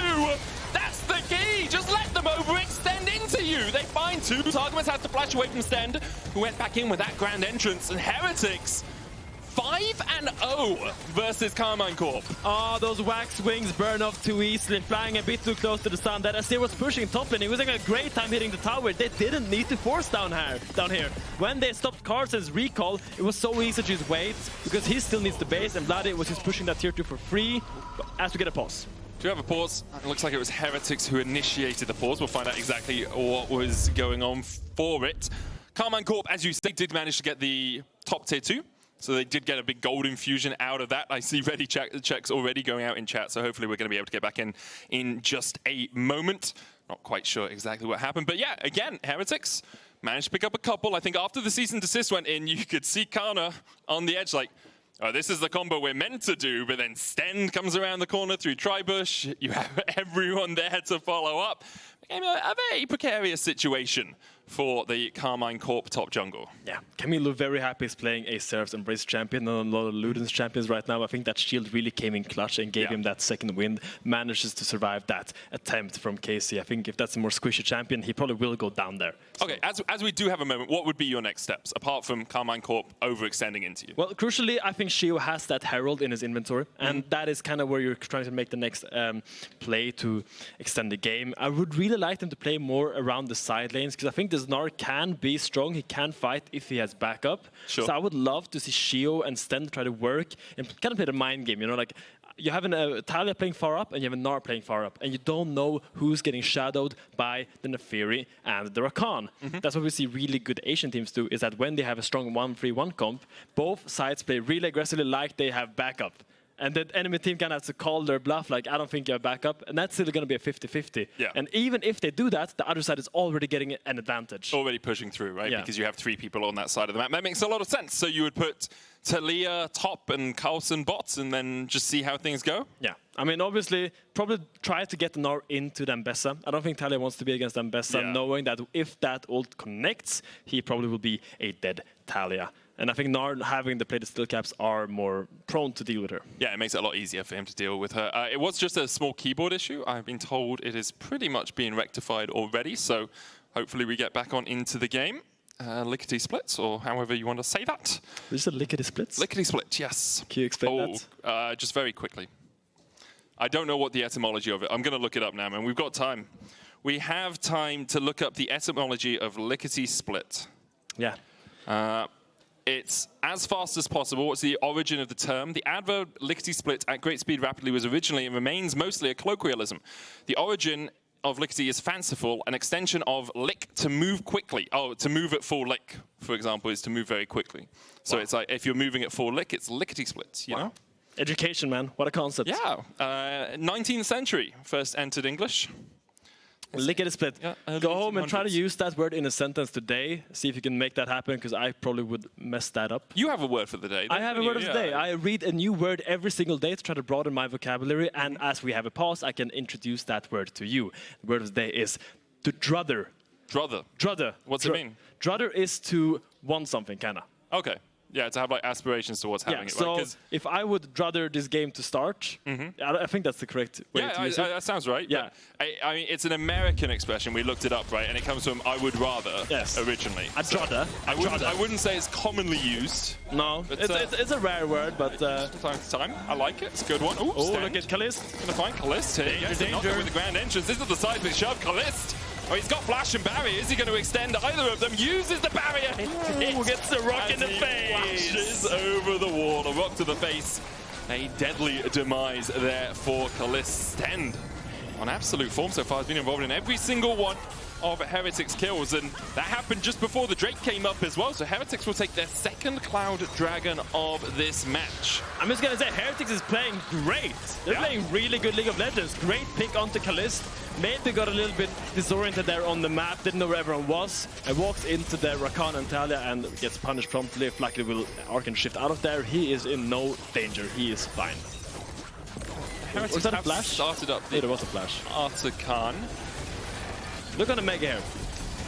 That's the key. Just let them overextend into you. They find 2. Targamas has to flash away from Stend, who went back in with that grand entrance. And Heretics 5-0 versus Karmine Corp. Oh, those wax wings burn off too easily, flying a bit too close to the sun. That Azir was pushing top lane. He was having a great time hitting the tower. They didn't need to force down here. When they stopped Carlsen's recall, it was so easy to just wait, because he still needs the base, and Vladi was just pushing that tier 2 for free as we get a pause. Do you have a pause? It looks like it was Heretics who initiated the pause. We'll find out exactly what was going on for it. Karmine Corp, as you say, did manage to get the top tier 2. So they did get a big gold infusion out of that. I see ready checks already going out in chat, so hopefully we're going to be able to get back in just a moment. Not quite sure exactly what happened, but yeah, again, Heretics managed to pick up a couple. I think after the cease and desist went in, you could see Canna on the edge like, oh, this is the combo we're meant to do, but then Stend comes around the corner through Tribush. You have everyone there to follow up. A very precarious situation for the Karmine Corp top jungle. Yeah, Kamiloo very happy is playing a Seraph's Embrace champion and a lot of Luden's champions right now. I think that shield really came in clutch and gave him that second wind. Manages to survive that attempt from Casey. I think if that's a more squishy champion, he probably will go down there. So. Okay, as we do have a moment, what would be your next steps, apart from Karmine Corp overextending into you? Well, crucially, I think Sheo has that Herald in his inventory, and that is kind of where you're trying to make the next play to extend the game. I would really like them to play more around the side lanes, because I think this Gnar can be strong. He can fight if he has backup. Sure. So I would love to see Sheo and Stend try to work and kind of play the mind game. You know, like you have a Taliyah playing far up and you have a Gnar playing far up, and you don't know who's getting shadowed by the Naafiri and the Rakan. That's what we see really good Asian teams do, is that when they have a strong 1-3-1 comp, both sides play really aggressively like they have backup. And the enemy team kind of has to call their bluff, like, I don't think you have backup. And that's still going to be a 50-50. Yeah. And even if they do that, the other side is already getting an advantage. Already pushing through, right? Yeah. Because you have 3 people on that side of the map. That makes a lot of sense. So you would put Taliyah top and Carlsen bots and then just see how things go? Yeah. I mean, obviously, probably try to get Gnar into the Ambessa. I don't think Taliyah wants to be against Ambessa, knowing that if that ult connects, he probably will be a dead Taliyah. And I think Gnar having the plated steel caps are more prone to deal with her. Yeah, it makes it a lot easier for him to deal with her. It was just a small keyboard issue. I've been told it is pretty much being rectified already, so hopefully we get back on into the game. Lickety splits, or however you want to say that. Is it lickety splits? Lickety split, yes. Can you explain that? Just very quickly. I don't know what the etymology of it. I'm going to look it up now, man. We've got time. We have time to look up the etymology of lickety split. Yeah. It's as fast as possible. It's the origin of the term. The adverb lickety split at great speed rapidly was originally and remains mostly a colloquialism. The origin of lickety is fanciful, an extension of lick to move quickly. Oh, to move at full lick, for example, is to move very quickly. So it's like if you're moving at full lick, it's lickety split, you know? Education, man. What a concept. Yeah. 19th century, first entered English. Lickety split. Yeah, Go home and try to use that word in a sentence today. See if you can make that happen, because I probably would mess that up. You have a word for the day. I have a word of the day. I read a new word every single day to try to broaden my vocabulary, and as we have a pause, I can introduce that word to you. The word of the day is to drudder. Drudder. Drudder. What's it mean? Drudder is to want something, Canna. Okay. Yeah, to have like aspirations to what's happening. So right? if I would drudder this game to start, I think that's the correct way to use it. That sounds right. Yeah. I mean, it's an American expression. We looked it up, right? And it comes from I would rather originally. I'd drudder. I wouldn't say it's commonly used. No, but, it's a rare word, but... time to time. I like it. It's a good one. Ooh, oh, Stend. look at Caliste. Gonna find Caliste here. Yes, danger. With the grand entrance. This is the seismic shove. Caliste. Oh, he's got flash and barrier. Is he going to extend either of them? Uses the barrier. Ooh, gets a rock in the face. Flashes over the wall. A rock to the face. A deadly demise there for Caliste. Stend on absolute form so far. Has been involved in every single one of Heretics kills, and that happened just before the Drake came up as well. So Heretics will take their second Cloud Dragon of this match. I'm just going to say, Heretics is playing great. They're playing really good League of Legends. Great pick onto Caliste. Maybe got a little bit disoriented there on the map, didn't know where everyone was, and walks into the Rakan and Taliyah and gets punished promptly. Flakked will Arcan shift out of there. He is in no danger. He is fine. Heretics was that a flash? Started up the there was a flash. Arcan. Look on the Mega here.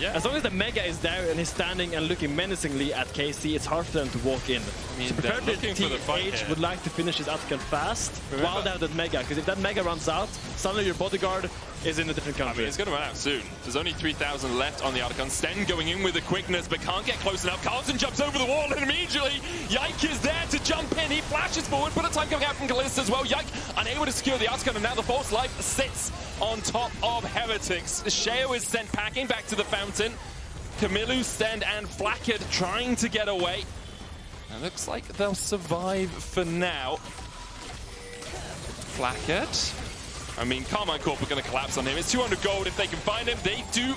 Yeah. As long as the Mega is there and he's standing and looking menacingly at KC, it's hard for them to walk in. I mean, so they're looking for the fight TH here. would like to finish his Atkan fast while they have that Mega, because if that Mega runs out, suddenly your bodyguard is in a different country. I mean, it's going to run out soon. There's only 3,000 left on the Arcan. Stend going in with the quickness, but can't get close enough. Carlsen jumps over the wall, and immediately Yike is there to jump in. He flashes forward, but a time coming out from Caliste as well. Yike unable to secure the Arcan, and now the False Life sits on top of Heretics. Sheo is sent packing back to the fountain. Kamiloo, Stend, and Flakked trying to get away. It looks like they'll survive for now. Flakked. I mean, Karmine Corp are going to collapse on him. It's 200 gold if they can find him. They do.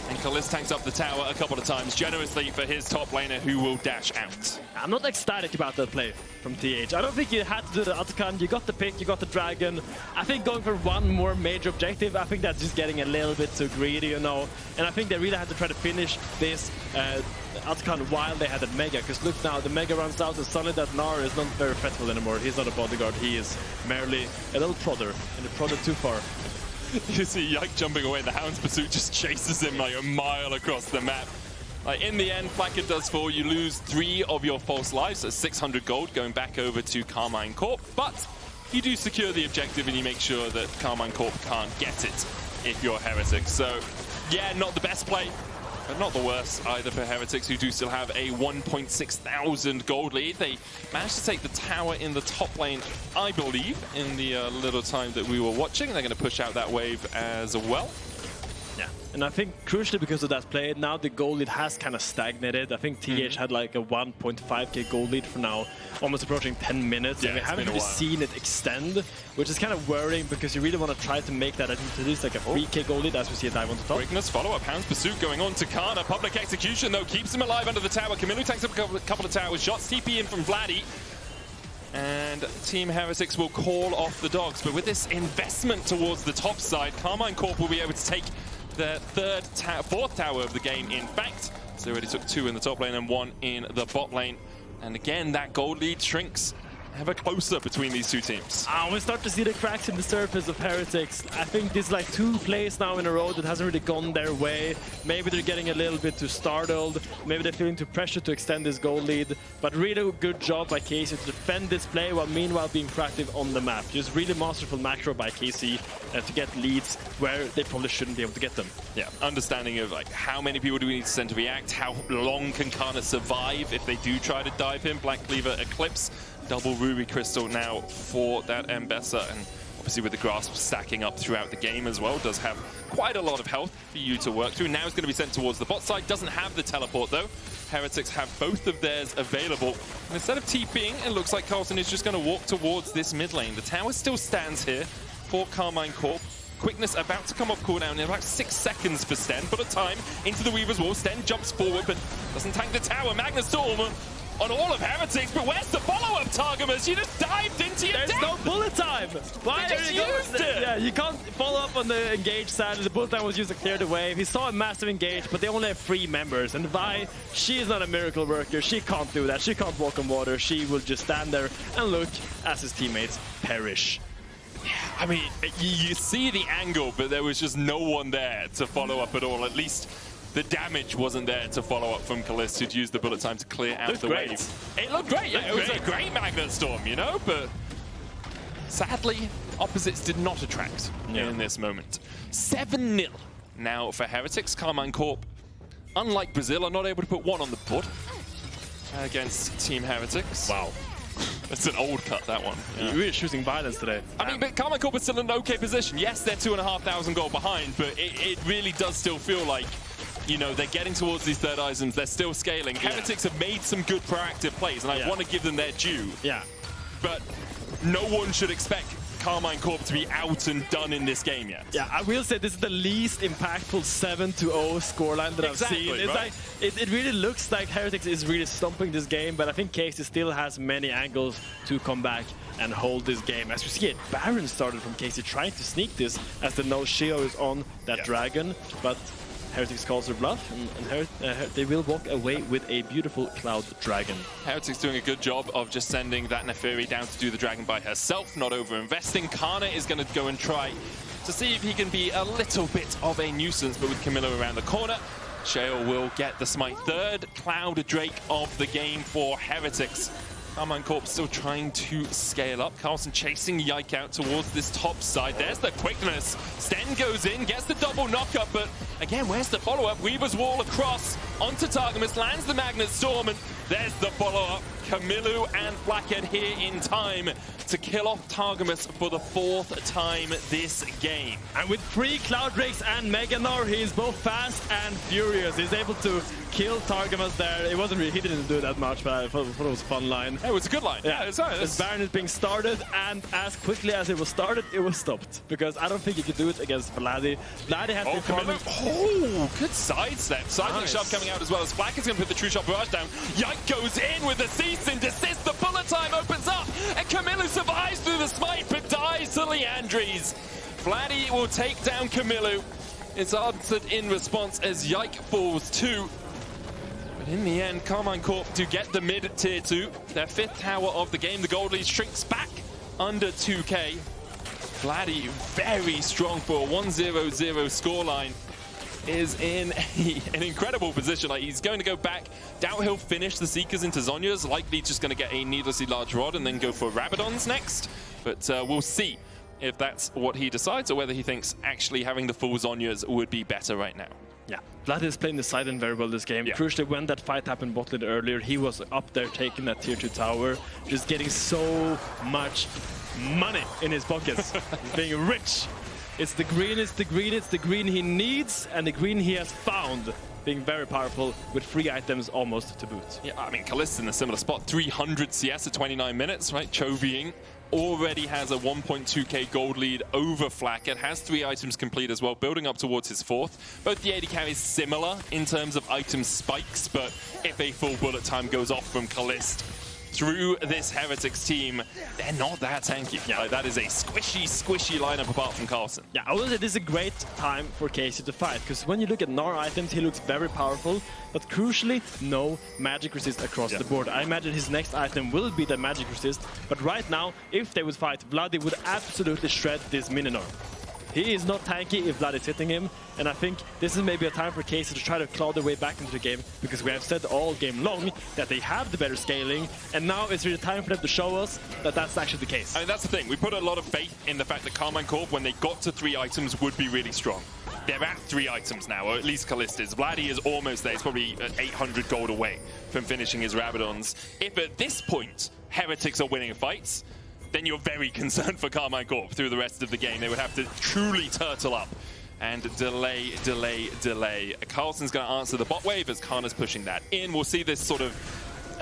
And Caliste tanks up the tower a couple of times, generously for his top laner, who will dash out. I'm not ecstatic about that play from TH. I don't think you had to do the Atkan. You got the pick, you got the dragon. I think going for one more major objective, I think that's just getting a little bit too greedy, you know. And I think they really had to try to finish this Atkan while they had that Mega. Because look now, the Mega runs out, and suddenly that Gnar is not very faithful anymore. He's not a bodyguard, he is merely a little prodder, and he prodded too far. You see Yike jumping away, the Hound's Pursuit just chases him like a mile across the map. Like in the end, Flakked does fall. You lose 3 of your false lives, so 600 gold going back over to Karmine Corp. But you do secure the objective and you make sure that Karmine Corp can't get it if you're Heretics. So yeah, not the best play, but not the worst either for Heretics, who do still have a 1,600 gold lead. They managed to take the tower in the top lane, I believe, in the little time that we were watching. They're going to push out that wave as well. Yeah, and I think crucially because of that play, now the gold lead has kind of stagnated. I think TH had like a 1.5k gold lead for now, almost approaching 10 minutes. Yeah, and we haven't really seen it extend, which is kind of worrying because you really want to try to make that at least like a 3k gold lead as we see a dive on the top. Quickness, follow-up, Hound's Pursuit going on to Canna. Public execution though keeps him alive under the tower. Kamiloo tanks up a couple of towers, shots TP in from Vladi. And Team Heretics will call off the dogs. But with this investment towards the top side, Karmine Corp will be able to take the fourth tower of the game, in fact. So they already took 2 in the top lane and 1 in the bot lane. And again, that gold lead shrinks ever closer between these two teams. We start to see the cracks in the surface of Heretics. I think this is like 2 plays now in a row that hasn't really gone their way. Maybe they're getting a little bit too startled. Maybe they're feeling too pressured to extend this goal lead. But really good job by KC to defend this play while meanwhile being proactive on the map. Just really masterful macro by KC to get leads where they probably shouldn't be able to get them. Yeah, understanding of like how many people do we need to send to react, how long can Canna survive if they do try to dive him. Black Cleaver Eclipse. Double Ruby Crystal now for that Ambessa, and Obviously with the grasp stacking up throughout the game as well, does have quite a lot of health for you to work through. Now it's going to be sent towards the bot side, doesn't have the teleport though. Heretics have both of theirs available. And instead of TPing, it looks like Carlsen is just going to walk towards this mid lane. The tower still stands here for Karmine Corp. Quickness about to come off cooldown in about 6 seconds for Stend. Bullet time into the Weaver's Wall. Stend jumps forward, but doesn't tank the tower. Magnus Storm on all of Heretics, but where's the follow-up, Targamas? You just dived into your death! There's no bullet time! Why You just used it! Yeah, you can't follow up on the engage side. The bullet time was used to clear the wave. He saw a massive engage, but they only have 3 members. And Vi, she is not a miracle worker. She can't do that. She can't walk on water. She will just stand there and look as his teammates perish. I mean, you see the angle, but there was just no one there to follow up at all. At least the damage wasn't there to follow up from Caliste, who'd used the bullet time to clear out the wave. It looked great, yeah. It was a great Magnet Storm, you know, but sadly, opposites did not attract in this moment. 7-0 now for Heretics. Karmine Corp, unlike Brazil, are not able to put one on the board against Team Heretics. Wow. That's an old cut, that one. Yeah. You're really choosing violence today. I mean, but Karmine Corp is still in an okay position. Yes, they're 2,500 gold behind, but it really does still feel like, you know, they're getting towards these third items. They're still scaling. Heretics have made some good proactive plays, and I want to give them their due. Yeah. But no one should expect Karmine Corp to be out and done in this game yet. Yeah, I will say this is the least impactful 7-0 scoreline that I've seen. It's like, it really looks like Heretics is really stomping this game, but I think Casey still has many angles to come back and hold this game. As you see it, Baron started from Casey trying to sneak this as the no Sheo is on that dragon, but Heretics calls their bluff, and they will walk away with a beautiful Cloud Dragon. Heretics doing a good job of just sending that Naafiri down to do the dragon by herself, not over-investing. Canna is going to go and try to see if he can be a little bit of a nuisance, but with Kamiloo around the corner, Sheo will get the smite. Third Cloud Drake of the game for Heretics. Karmine Corp still trying to scale up. Carlsen chasing Yike out towards this top side. There's the quickness. Stend goes in, gets the double knockup, but again, where's the follow-up? Weaver's Wall across onto Targamas, lands the Magnet Storm, and there's the follow-up. Kamiloo and Flakked here in time to kill off Targamas for the 4th time this game. And with 3 Cloud Drakes and Gnar, he is both fast and furious. He's able to kill Targamas there. It wasn't really, he didn't do that much, but I thought it was a fun line. It was a good line. Yeah, this Baron is being started, and as quickly as it was started, it was stopped. Because I don't think you could do it against Vladi. Vladi has to come in. Oh, good sidestep. Sidestep shove coming out as well as Flakked is going to put the True Shot barrage down. Yike goes in with the cease and desist. The bullet time opens up, and Kamiloo survives through the smite, but dies to Leandries. Vladi will take down Kamiloo. It's answered in response as Yike falls too. But in the end, Karmine Corp do get the mid tier 2, their 5th tower of the game. The gold lead shrinks back under 2k. Vladi, very strong for a 1-0-0 scoreline, is in an incredible position. Like, he's going to go back. Doubt he'll finish the Seekers into Zhonya's. Likely just going to get a needlessly large rod and then go for Rabadons next. But we'll see if that's what he decides or whether he thinks actually having the full Zhonya's would be better right now. Yeah, Vlad is playing the Sidon very well this game. Crucially, when that fight happened bot lane earlier, he was up there taking that tier 2 tower, just getting so much money in his pockets. He's being rich. It's the green, it's the green, it's the green he needs, and the green he has found. Being very powerful with 3 items almost to boot. Yeah, I mean, Caliste in a similar spot. 300 CS at 29 minutes, right? Chovying already has a 1.2k gold lead over Flakked. Has 3 items complete as well, building up towards his 4th. Both the AD carries similar in terms of item spikes, but if a full bullet time goes off from Caliste through this Heretics team, they're not that tanky. Yeah, like, that is a squishy lineup apart from Carlsen. Yeah, I would say this is a great time for Casey to fight, because when you look at Gnar items, he looks very powerful, but crucially, no magic resist across the board. I imagine his next item will be the magic resist, but right now, if they would fight, Vladi would absolutely shred this Mininar. He is not tanky if Vlad is hitting him, and I think this is maybe a time for Casey to try to claw their way back into the game, because we have said all game long that they have the better scaling, and now it's really time for them to show us that that's actually the case. I mean, that's the thing. We put a lot of faith in the fact that Karmine Corp, when they got to 3 items, would be really strong. They're at 3 items now, or at least Caliste is. Vladi is almost there. He's probably 800 gold away from finishing his Rabadons. If at this point, Heretics are winning fights, then you're very concerned for Karmine Corp through the rest of the game. They would have to truly turtle up and delay. Carlsen's going to answer the bot wave as Canna's pushing that in. We'll see this sort of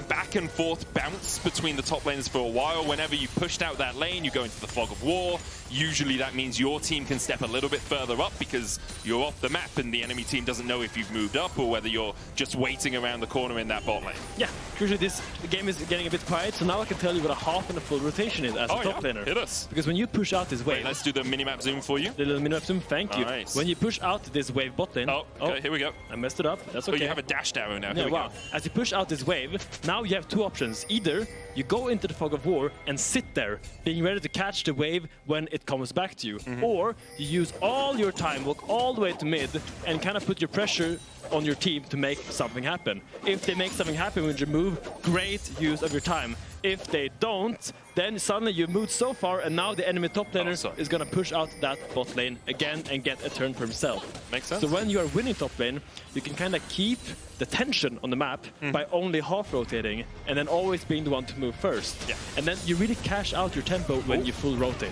back and forth bounce between the top laners for a while. Whenever you pushed out that lane, you go into the fog of war. Usually that means your team can step a little bit further up because you're off the map and the enemy team doesn't know if you've moved up or whether you're just waiting around the corner in that bot lane. Yeah, usually this game is getting a bit quiet, so now I can tell you what a half and a full rotation is as a top laner. Hit us. Because when you push out this wave... Wait, let's do the minimap zoom for you. The little minimap zoom, thank you. Nice. When you push out this wave bot lane... Oh, okay, here we go. I messed it up, that's okay. Oh, you have a dashed arrow now. Yeah, wow. As you push out this wave, now you have two options. Either you go into the fog of war and sit there, being ready to catch the wave when it comes back to you. Or you use all your time, walk all the way to mid, and kind of put your pressure on your team to make something happen. If they make something happen with your move, great use of your time. If they don't, then suddenly you moved so far, and now the enemy top laner is going to push out that bot lane again and get a turn for himself. Makes sense. So when you are winning top lane, you can kind of keep the tension on the map by only half rotating and then always being the one to move first. Yeah. And then you really cash out your tempo when you full rotate.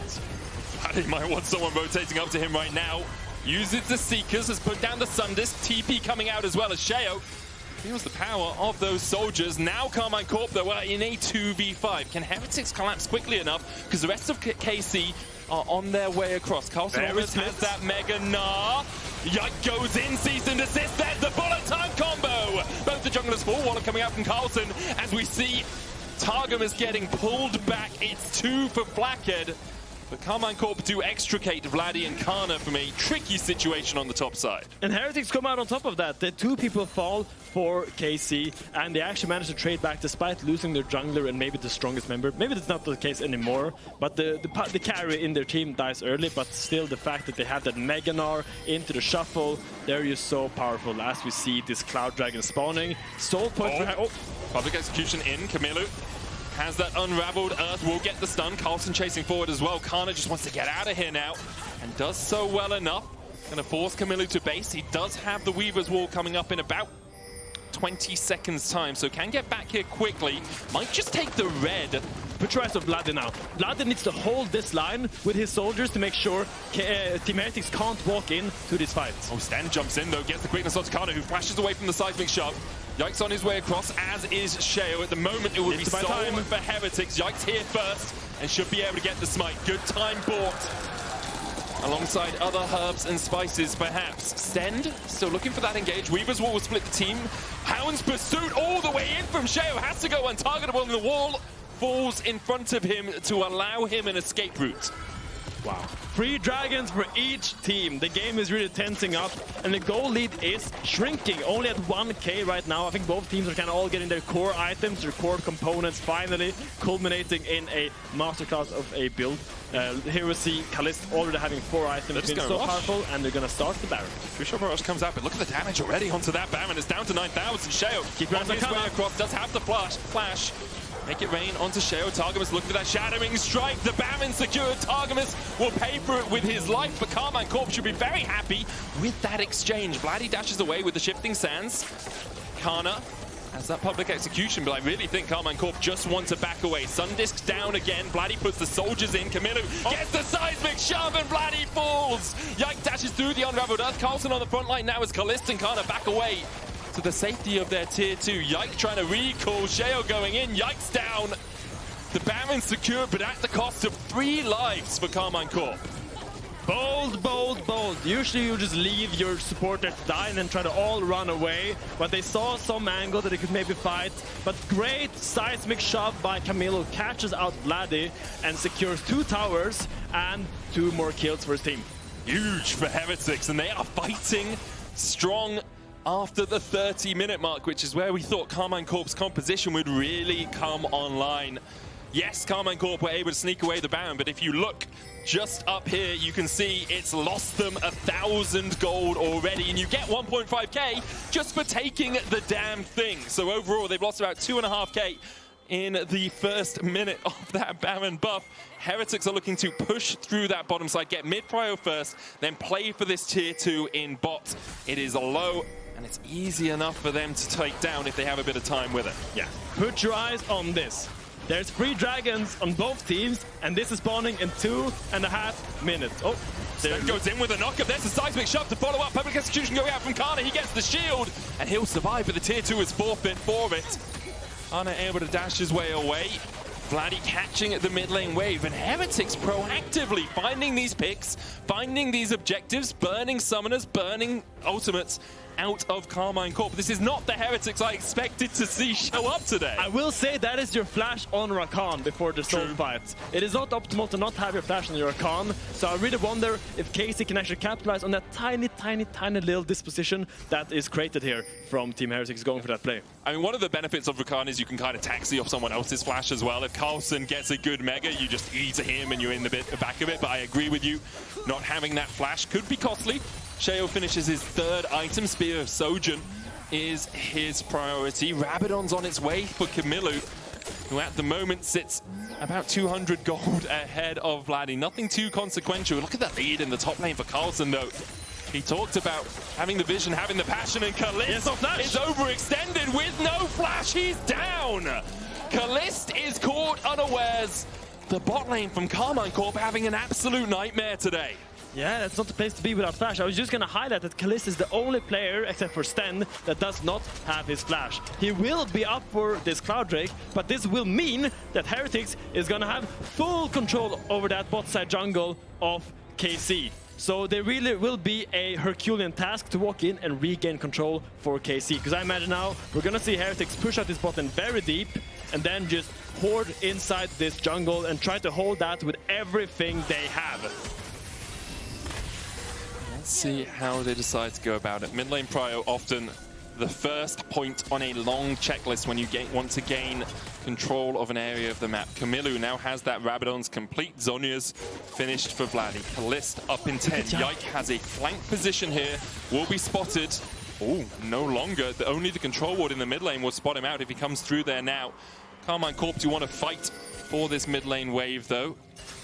Vladi might want someone rotating up to him right now. Uses the Seekers, has put down the Sundisk. TP coming out as well as Sheo. Feels the power of those soldiers. Now Karmine Corp, though, are in a 2v5. Can Heretics collapse quickly enough? Because the rest of KC are on their way across. Carlsen almost has that Mega Gnar. Yike goes in, cease and desist. There's the bullet time combo. Both the junglers fall. One coming out from Carlsen as we see Targamas getting pulled back. It's 2 for Flakked. But Karmine Corp do extricate Vladi and Canna from a tricky situation on the top side. And Heretics come out on top of that. The two people fall for KC, and they actually manage to trade back despite losing their jungler and maybe the strongest member. Maybe that's not the case anymore, but the carry in their team dies early, but still the fact that they have that Mega Gnar into the shuffle, they're just so powerful as we see this Cloud Dragon spawning. Soul point for public execution in. Kamiloo has that unraveled earth, will get the stun. Carlsen chasing forward as well. Canna just wants to get out of here now and does so well enough. Gonna force Kamiloo to base. He does have the Weaver's Wall coming up in about 20 seconds time, so can get back here quickly. Might just take the red. Put your eyes on Vladi now. Vladi needs to hold this line with his soldiers to make sure Team Heretics can't walk in to this fight. Oh, Stend jumps in though, gets the quickness onto Canna, who flashes away from the seismic shove. Yike's on his way across, as is Sheo. At the moment, it would be soul for Heretics. Yike's here first and should be able to get the smite. Good time bought. Alongside other herbs and spices, perhaps. Stend still looking for that engage. Weaver's Wall will split the team. Hound's pursuit all the way in from Sheo. Has to go untargetable, and the wall falls in front of him to allow him an escape route. Wow. 3 dragons for each team. The game is really tensing up, and the goal lead is shrinking. Only at 1k right now. I think both teams are kind of all getting their core items, their core components, finally culminating in a masterclass of a build. Here we see Caliste already having 4 items, being so powerful, and they're going to start the Baron. Crucial Barrage comes out, but look at the damage already onto that Baron. It's down to 9,000. Sheo keep on his way across, does have the flash. Make it rain onto Sheo. Targamas looking for that shattering strike. The Baron secured. Targamas will pay for it with his life, but Karmine Corp should be very happy with that exchange. Vladi dashes away with the shifting sands. Canna has that public execution, but I really think Karmine Corp just want to back away. Sundisk down again. Vladi puts the soldiers in. Kamiloo gets the seismic shove, and Vladi falls. Yike dashes through the unraveled earth. Carlsen on the front line now as Caliste and Canna back away to the safety of their tier 2. Yike trying to recall. Sheo going in. Yike's down. The Baron's secured, but at the cost of 3 lives for Karmine Corp. Bold, bold, bold. Usually you just leave your supporter to die and then try to all run away. But they saw some angle that they could maybe fight. But great seismic shove by Kamiloo catches out Vladi and secures 2 towers and 2 more kills for his team. Huge for Heretics, and they are fighting strong after the 30-minute mark, which is where we thought Karmine Corp's composition would really come online. Yes, Karmine Corp were able to sneak away the Baron, but if you look just up here, you can see it's lost them 1,000 gold already, and you get 1.5k just for taking the damn thing. So overall, they've lost about 2.5k in the first minute of that Baron buff. Heretics are looking to push through that bottom side, get mid-prio first, then play for this tier 2 in bot. It is low, and it's easy enough for them to take down if they have a bit of time with it. Yeah, put your eyes on this. There's 3 dragons on both teams, and this is spawning in 2.5 minutes. Oh, Stend goes in with a knockup. There's a seismic shove to follow up. Public execution going out from Canna. He gets the shield, and he'll survive, but the tier 2 is forfeit for it. Canna able to dash his way away. Vladi catching the mid lane wave, and Heretics proactively finding these picks, finding these objectives, burning summoners, burning ultimates out of Karmine Corp. This is not the Heretics I expected to see show up today. I will say that is your flash on Rakan before the soul fight. It is not optimal to not have your flash on your Rakan, so I really wonder if Casey can actually capitalize on that tiny little disposition that is created here from Team Heretics going for that play. I mean, one of the benefits of Rakan is you can kind of taxi off someone else's flash as well. If Carlsen gets a good mega, you just E to him and you're in the back of it. But I agree with you, not having that flash could be costly. Sheo finishes his 3rd item. Spear of Sojourn is his priority. Rabadon's on its way for Kamiloo, who at the moment sits about 200 gold ahead of Vladi. Nothing too consequential. Look at that lead in the top lane for Carlsen, though. He talked about having the vision, having the passion, and Caliste is overextended with no flash. He's down. Caliste is caught unawares. The bot lane from Karmine Corp having an absolute nightmare today. Yeah, that's not the place to be without flash. I was just going to highlight that Caliste is the only player, except for Stend, that does not have his flash. He will be up for this Cloud Drake, but this will mean that Heretics is going to have full control over that bot side jungle of KC. So there really will be a Herculean task to walk in and regain control for KC. Because I imagine now we're going to see Heretics push out this bot lane very deep and then just hoard inside this jungle and try to hold that with everything they have. Let's see how they decide to go about it. Mid lane prio often the first point on a long checklist when you want to gain control of an area of the map. Kamiloo now has that Rabadon's complete. Zhonya's finished for Vladi. Caliste up in 10. Yike has a flank position here. Will be spotted. Oh, no longer. Only the control ward in the mid lane will spot him out if he comes through there now. Karmine Corp do want to fight for this mid lane wave, though.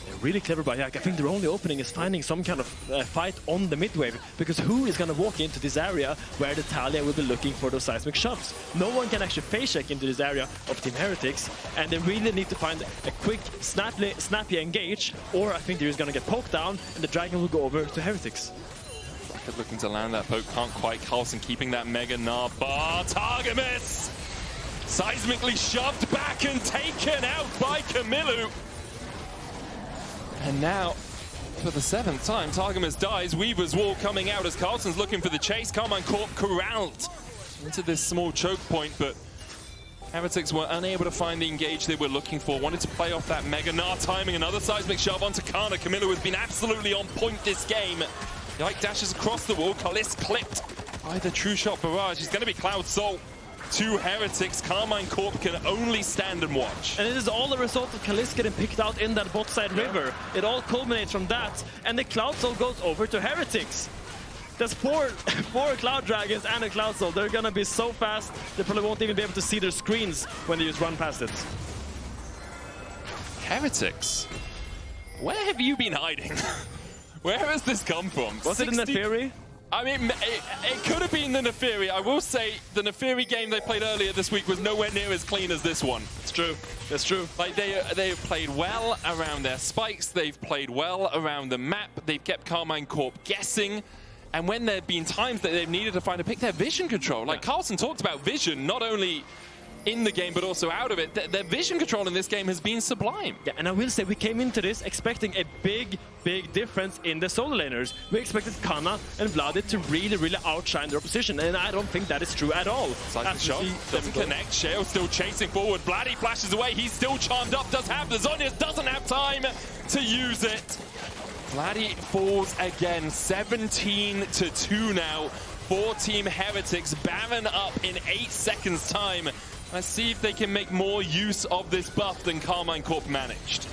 They're really clever by Yike. I think their only opening is finding some kind of fight on the mid wave, because who is going to walk into this area where the Taliyah will be looking for those seismic shoves? No one can actually face check into this area of Team Heretics, and they really need to find a quick, snappy engage, or I think they're just going to get poked down and the dragon will go over to Heretics. Flakked looking to land that poke, can't quite. Carlsen keeping that mega Gnar bar. Targamas seismically shoved back and taken out by Kamiloo. And now, for the 7th time, Targamas dies. Weaver's Wall coming out as Carlsen's looking for the chase. Karmine Corp corralled into this small choke point, but Heretics were unable to find the engage they were looking for. Wanted to play off that Mega Gnar timing. Another seismic shove onto Canna. Kamiloo has been absolutely on point this game. Yike dashes across the wall. Caliste clipped by the True Shot barrage. He's going to be Cloud Soul. 2 Heretics. Karmine Corp can only stand and watch. And it is all the result of Caliste getting picked out in that bot side river. It all culminates from that, and the Cloud Soul goes over to Heretics. There's four Cloud Dragons and a Cloud Soul. They're gonna be so fast, they probably won't even be able to see their screens when they just run past it. Heretics? Where have you been hiding? Where has this come from? Was it in Naafiri? I mean, it could have been the Naafiri. I will say the Naafiri game they played earlier this week was nowhere near as clean as this one. It's true. It's true. Like they have played well around their spikes. They've played well around the map. They've kept Karmine Corp guessing. And when there have been times that they've needed to find a pick, their vision control. Like Carlsen talked about vision, not only in the game, but also out of it. Their vision control in this game has been sublime. Yeah, and I will say we came into this expecting a big difference in the solo laners. We expected Canna and Vladi to really outshine their opposition, and I don't think that is true at all. It's like the shot doesn't connect. Sheo still chasing forward. Vladi flashes away. He's still charmed up. Does have the Zhonya's, doesn't have time to use it. Vladi falls again. 17-2 now for Team Heretics. Baron up in 8 seconds time. Let's see if they can make more use of this buff than Karmine Corp managed.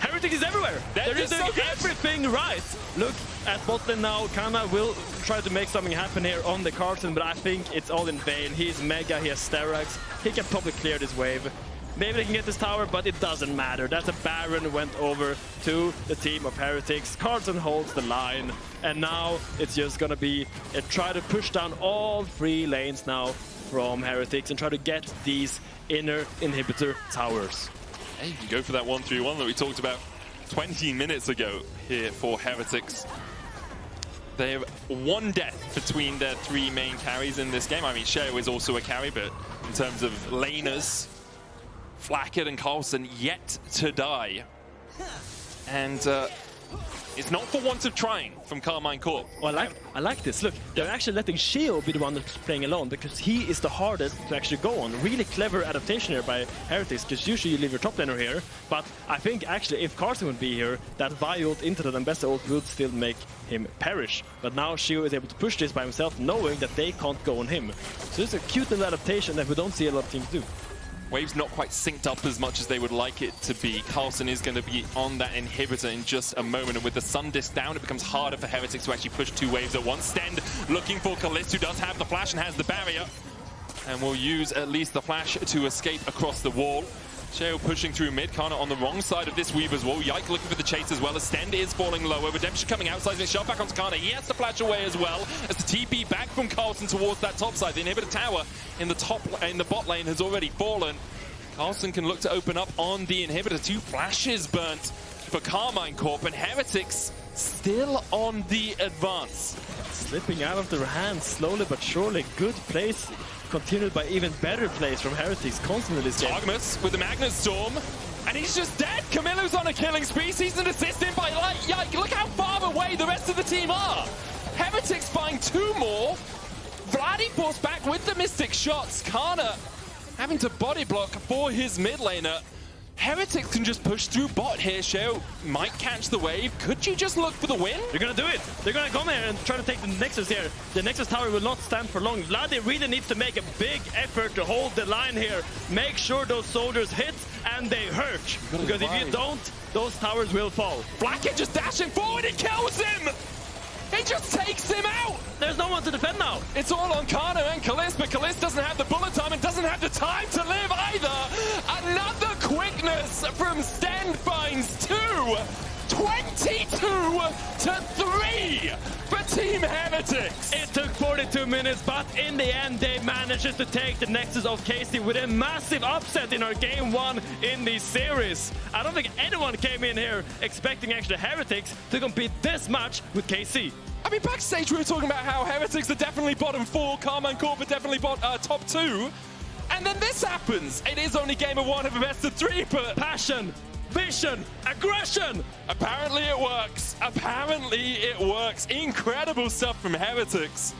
Heretics is everywhere. They're doing everything right. Look at bot lane now. Canna will try to make something happen here on the Carlsen, but I think it's all in vain. He's mega, he has Steroids. He can probably clear this wave. Maybe they can get this tower, but it doesn't matter. That's a Baron went over to the team of Heretics. Carlsen holds the line, and now it's just gonna be a try to push down all 3 lanes now from Heretics and try to get these inner inhibitor towers. Hey, you go for that 1-3-1 that we talked about 20 minutes ago here for Heretics. They have one death between their three main carries in this game. I mean, Sheo is also a carry, but in terms of laners, Flakked and Carlsen yet to die. And it's not for want of trying from Karmine Corp. Well, I like this. Look, they're actually letting Sheo be the one that's playing alone because he is the hardest to actually go on. Really clever adaptation here by Heretics, because usually you leave your top laner here. But I think actually if Carlsen would be here, that Vi ult into the Ambessa ult would still make him perish. But now Sheo is able to push this by himself, knowing that they can't go on him. So it's a cute little adaptation that we don't see a lot of teams do. Wave's not quite synced up as much as they would like it to be. Carlsen is going to be on that inhibitor in just a moment, and with the Sun Disc down, it becomes harder for Heretics to actually push two waves at once. Stend looking for Caliste, who does have the flash and has the barrier, and will use at least the flash to escape across the wall. Sheo pushing through mid, Canna on the wrong side of this Weaver's wall. Yike looking for the chase as well, as Stend is falling lower. Redemption coming outside, and shot back onto Canna. He has to flash away as well, as the TP back from Carlsen towards that top side. The inhibitor tower in the bot lane has already fallen. Carlsen can look to open up on the inhibitor. Two flashes burnt for Karmine Corp, and Heretics still on the advance. Slipping out of their hands slowly but surely. Good plays, continued by even better plays from Heretics constantly this game. Targamas with the Magnet Storm, and he's just dead. Kamiloo's on a killing spree. Sees an assist in by Yike. Look how far away the rest of the team are. Heretics find two more. Vladi forced back with the Mystic shots. Canna having to body block for his mid laner. Heretics can just push through bot here. Sheo might catch the wave. Could you just look for the win? They're gonna do it. They're gonna come here and try to take the Nexus here. The Nexus tower will not stand for long. Vladi really needs to make a big effort to hold the line here. Make sure those soldiers hit and they hurt. Because if you don't, those towers will fall. Flakked just dashing forward and kills him! He just takes him out! There's no one to defend now. It's all on Canna and Caliste, but Caliste doesn't have the bullet time and doesn't have the time to live either. Another quickness from Stend finds two. 22-3 for Team Heretics. It took 42 minutes, but in the end, they managed to take the Nexus of KC with a massive upset in our game one in the series. I don't think anyone came in here expecting actually Heretics to compete this much with KC. I mean, backstage we were talking about how Heretics are definitely bottom four, Karmine Corp are definitely top two, and then this happens. It is only game of one of a best of three, but passion, vision, aggression. Apparently it works. Apparently it works. Incredible stuff from Heretics.